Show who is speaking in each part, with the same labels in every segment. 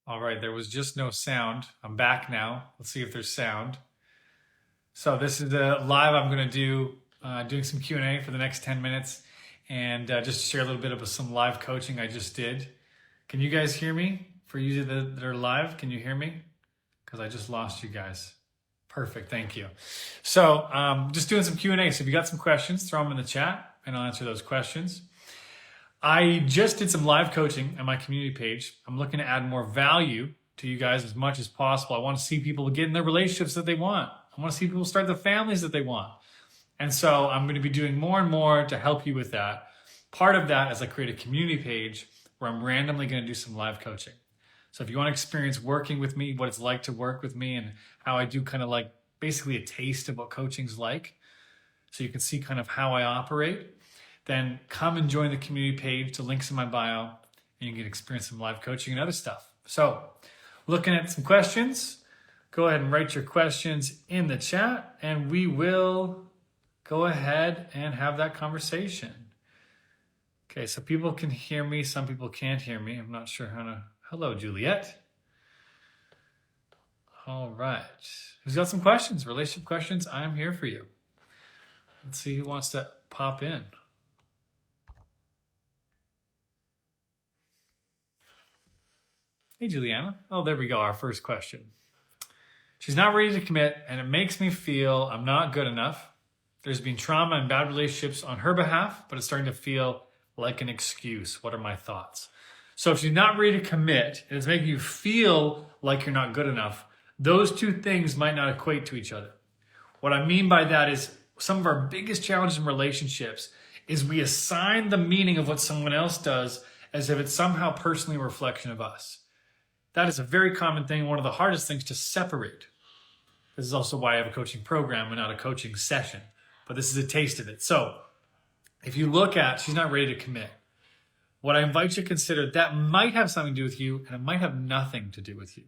Speaker 1: All right, there was just no sound. I'm back now. Let's see if there's sound. So this is the live. I'm going to do doing some Q&A for the next 10 minutes, and just to share a little bit of some live coaching I just did. Can you guys hear me? For you that are live, can you hear me? Because I just lost you guys. Perfect, thank you. So just doing some Q&A. So if you got some questions, throw them in the chat, and I'll answer those questions. I just did some live coaching on my community page. I'm looking to add more value to you guys as much as possible. I want to see people get in the relationships that they want. I want to see people start the families that they want. And so I'm going to be doing more and more to help you with that. Part of that is I create a community page where I'm randomly going to do some live coaching. So if you want to experience working with me, what it's like to work with me, and how I do kind of like basically a taste of what coaching's like, so you can see kind of how I operate, then come and join the community page. The link's in my bio, and you can experience some live coaching and other stuff. So looking at some questions, go ahead and write your questions in the chat, and we will go ahead and have that conversation. Okay, so people can hear me, some people can't hear me. I'm not sure how to. Hello, Juliet. All right. Who's got some questions, relationship questions? I'm here for you. Let's see who wants to pop in. Hey, Juliana. Oh, there we go, our first question. She's not ready to commit, and it makes me feel I'm not good enough. There's been trauma and bad relationships on her behalf, but it's starting to feel like an excuse. What are my thoughts? So if she's not ready to commit, and it's making you feel like you're not good enough, those two things might not equate to each other. What I mean by that is some of our biggest challenges in relationships is we assign the meaning of what someone else does as if it's somehow personally a reflection of us. That is a very common thing, one of the hardest things to separate. This is also why I have a coaching program and not a coaching session, but this is a taste of it. So if you look at, she's not ready to commit, what I invite you to consider, that might have something to do with you, and it might have nothing to do with you.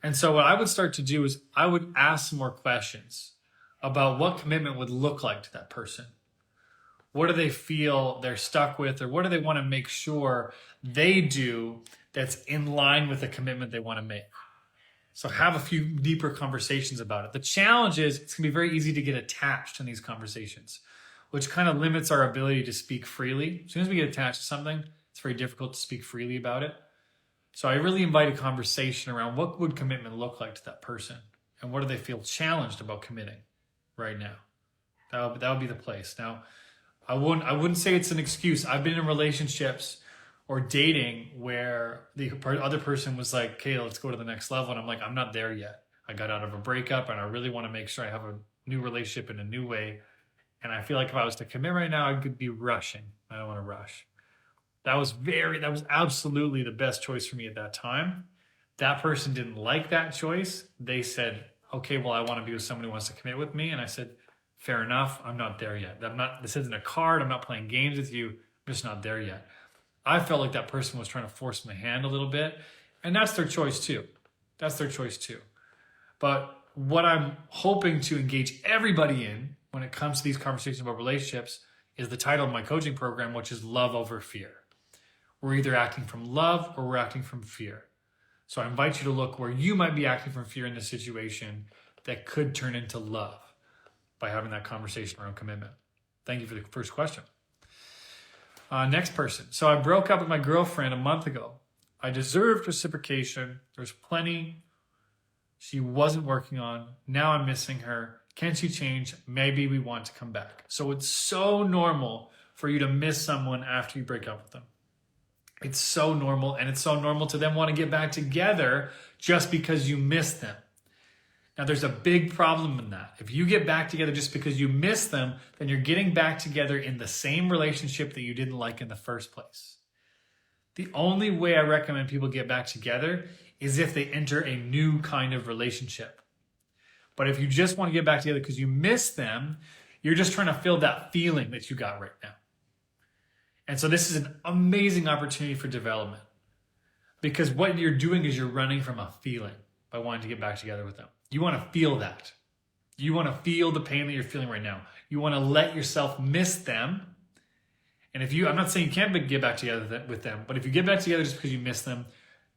Speaker 1: And so what I would start to do is I would ask some more questions about what commitment would look like to that person. What do they feel they're stuck with, or what do they want to make sure they do that's in line with the commitment they want to make? So have a few deeper conversations about it. The challenge is it's going to be very easy to get attached in these conversations, which kind of limits our ability to speak freely. As soon as we get attached to something, it's very difficult to speak freely about it. So I really invite a conversation around what would commitment look like to that person, and what do they feel challenged about committing right now? That would be the place. Now, I wouldn't say it's an excuse. I've been in relationships or dating where the other person was like, okay, let's go to the next level. And I'm like, I'm not there yet. I got out of a breakup, and I really want to make sure I have a new relationship in a new way. And I feel like if I was to commit right now, I could be rushing. I don't want to rush. That was absolutely the best choice for me at that time. That person didn't like that choice. They said, okay, well, I want to be with someone who wants to commit with me. And I said, fair enough. I'm not there yet. This isn't a card. I'm not playing games with you. I'm just not there yet. I felt like that person was trying to force my hand a little bit. And that's their choice too. But what I'm hoping to engage everybody in when it comes to these conversations about relationships is the title of my coaching program, which is Love Over Fear. We're either acting from love or we're acting from fear. So I invite you to look where you might be acting from fear in this situation that could turn into love by having that conversation around commitment. Thank you for the first question. Next person. So I broke up with my girlfriend a month ago. I deserved reciprocation. There's plenty she wasn't working on. Now I'm missing her. Can she change? Maybe we want to come back. So it's so normal for you to miss someone after you break up with them. It's so normal, and it's so normal to them want to get back together just because you miss them. Now, there's a big problem in that. If you get back together just because you miss them, then you're getting back together in the same relationship that you didn't like in the first place. The only way I recommend people get back together is if they enter a new kind of relationship. But if you just want to get back together because you miss them, you're just trying to fill that feeling that you got right now. And so this is an amazing opportunity for development, because what you're doing is you're running from a feeling by wanting to get back together with them. You want to feel that. You want to feel the pain that you're feeling right now. You want to let yourself miss them. And I'm not saying you can't get back together with them, but if you get back together just because you miss them,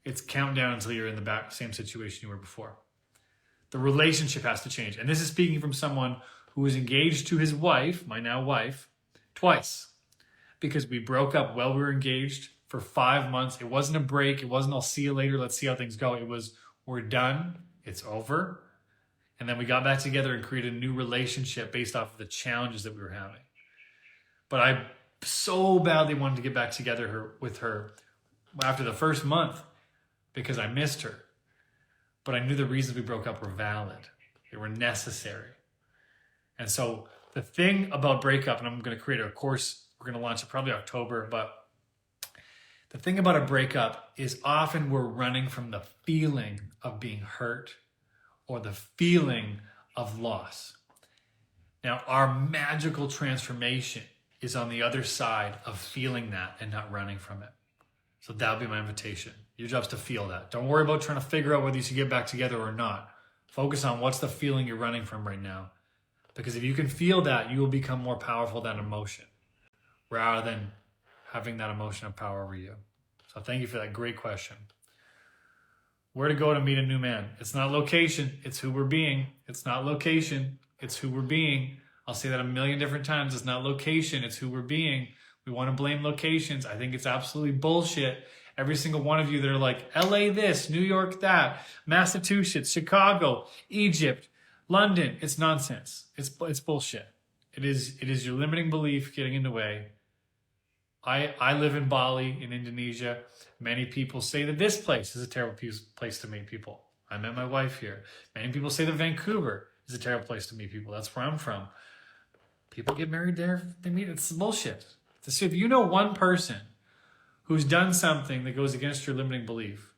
Speaker 1: it's countdown until you're in the same situation you were before. The relationship has to change. And this is speaking from someone who was engaged to his wife, my now wife, twice. Because we broke up while we were engaged for 5 months. It wasn't a break. It wasn't, I'll see you later. Let's see how things go. It was, we're done. It's over. And then we got back together and created a new relationship based off of the challenges that we were having. But I so badly wanted to get back together with her after the first month because I missed her. But I knew the reasons we broke up were valid. They were necessary. And so the thing about breakup, and I'm going to create a course, we're going to launch it probably October, but the thing about a breakup is often we're running from the feeling of being hurt or the feeling of loss. Now, our magical transformation is on the other side of feeling that and not running from it. So that'll be my invitation. Your job's to feel that. Don't worry about trying to figure out whether you should get back together or not. Focus on what's the feeling you're running from right now. Because if you can feel that, you will become more powerful than emotion rather than having that emotion have power over you. So thank you for that great question. Where to go to meet a new man? It's not location, it's who we're being. It's not location, it's who we're being. I'll say that a million different times. It's not location, it's who we're being. We want to blame locations. I think it's absolutely bullshit. Every single one of you that are like, LA this, New York that, Massachusetts, Chicago, Egypt, London, it's nonsense. It's bullshit. It is your limiting belief getting in the way. I live in Bali, in Indonesia. Many people say that this place is a terrible place to meet people. I met my wife here. Many people say that Vancouver is a terrible place to meet people. That's where I'm from. People get married there. They meet. It's bullshit. So if you know one person who's done something that goes against your limiting belief,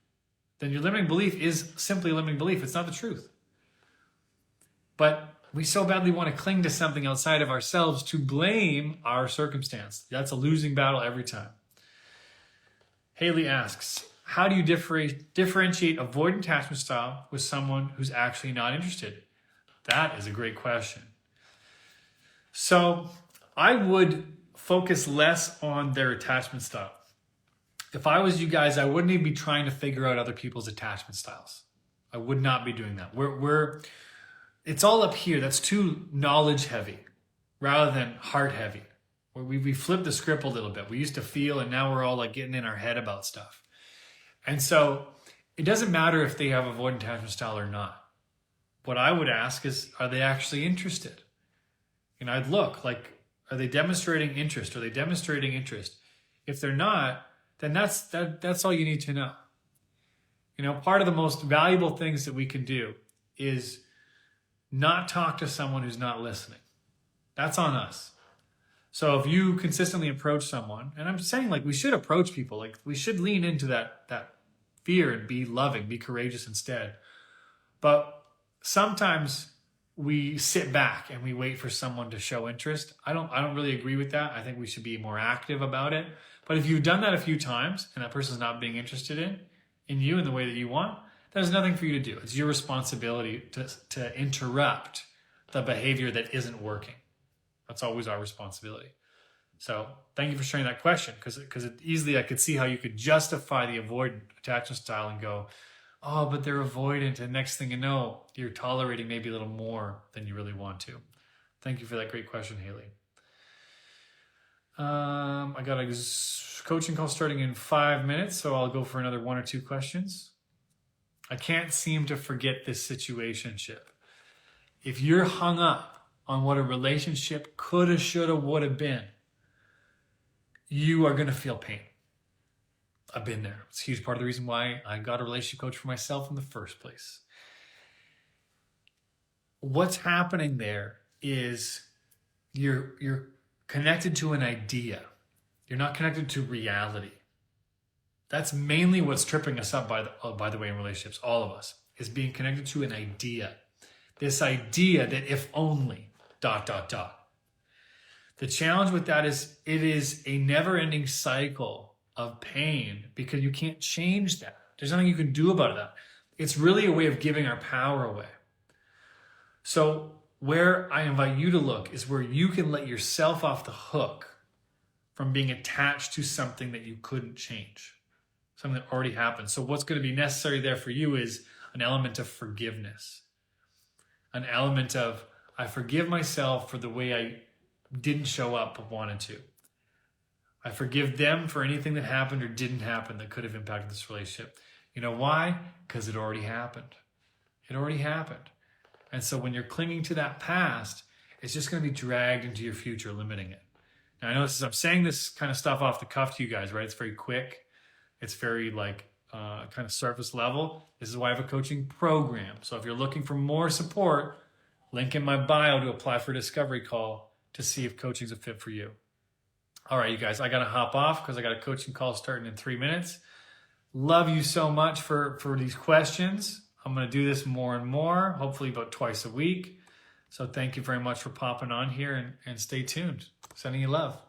Speaker 1: then your limiting belief is simply a limiting belief. It's not the truth. But we so badly want to cling to something outside of ourselves to blame our circumstance. That's a losing battle every time. Haley asks, how do you differentiate avoidant attachment style with someone who's actually not interested? That is a great question. So I would focus less on their attachment style. If I was you guys, I wouldn't even be trying to figure out other people's attachment styles. I would not be doing that. It's all up here. That's too knowledge heavy rather than heart heavy. Where we flip the script a little bit. We used to feel and now we're all like getting in our head about stuff. And so it doesn't matter if they have avoidant attachment style or not. What I would ask is, are they actually interested? And I'd look like, are they demonstrating interest? Are they demonstrating interest? If they're not, then that's all you need to know. You know, part of the most valuable things that we can do is not talk to someone who's not listening. That's on us. So if you consistently approach someone, and I'm saying like we should approach people, like we should lean into that fear and be loving, be courageous instead. But sometimes we sit back and we wait for someone to show interest. I don't really agree with that. I think we should be more active about it. But if you've done that a few times and that person's not being interested in you in the way that you want, there's nothing for you to do. It's your responsibility to interrupt the behavior that isn't working. That's always our responsibility. So thank you for sharing that question, because easily I could see how you could justify the avoidant attachment style and go, oh, but they're avoidant, and next thing you know, you're tolerating maybe a little more than you really want to. Thank you for that great question, Haley. I got a coaching call starting in 5 minutes, so I'll go for another 1 or 2 questions. I can't seem to forget this situationship. If you're hung up on what a relationship coulda, shoulda, woulda been, you are going to feel pain. I've been there. It's a huge part of the reason why I got a relationship coach for myself in the first place. What's happening there is you're connected to an idea. You're not connected to reality. That's mainly what's tripping us up, by the way, in relationships, all of us, is being connected to an idea. This idea that if only, ... The challenge with that is it is a never-ending cycle of pain because you can't change that. There's nothing you can do about that. It's really a way of giving our power away. So where I invite you to look is where you can let yourself off the hook from being attached to something that you couldn't change. something that already happened. So what's going to be necessary there for you is an element of forgiveness. An element of, I forgive myself for the way I didn't show up but wanted to. I forgive them for anything that happened or didn't happen that could have impacted this relationship. You know why? Because it already happened. It already happened. And so when you're clinging to that past, it's just going to be dragged into your future, limiting it. Now, I know I'm saying this kind of stuff off the cuff to you guys, right? It's very quick. It's very kind of surface level. This is why I have a coaching program. So if you're looking for more support, link in my bio to apply for a discovery call to see if coaching is a fit for you. All right, you guys, I got to hop off because I got a coaching call starting in 3 minutes. Love you so much for these questions. I'm going to do this more and more, hopefully about twice a week. So thank you very much for popping on here and stay tuned. Sending you love.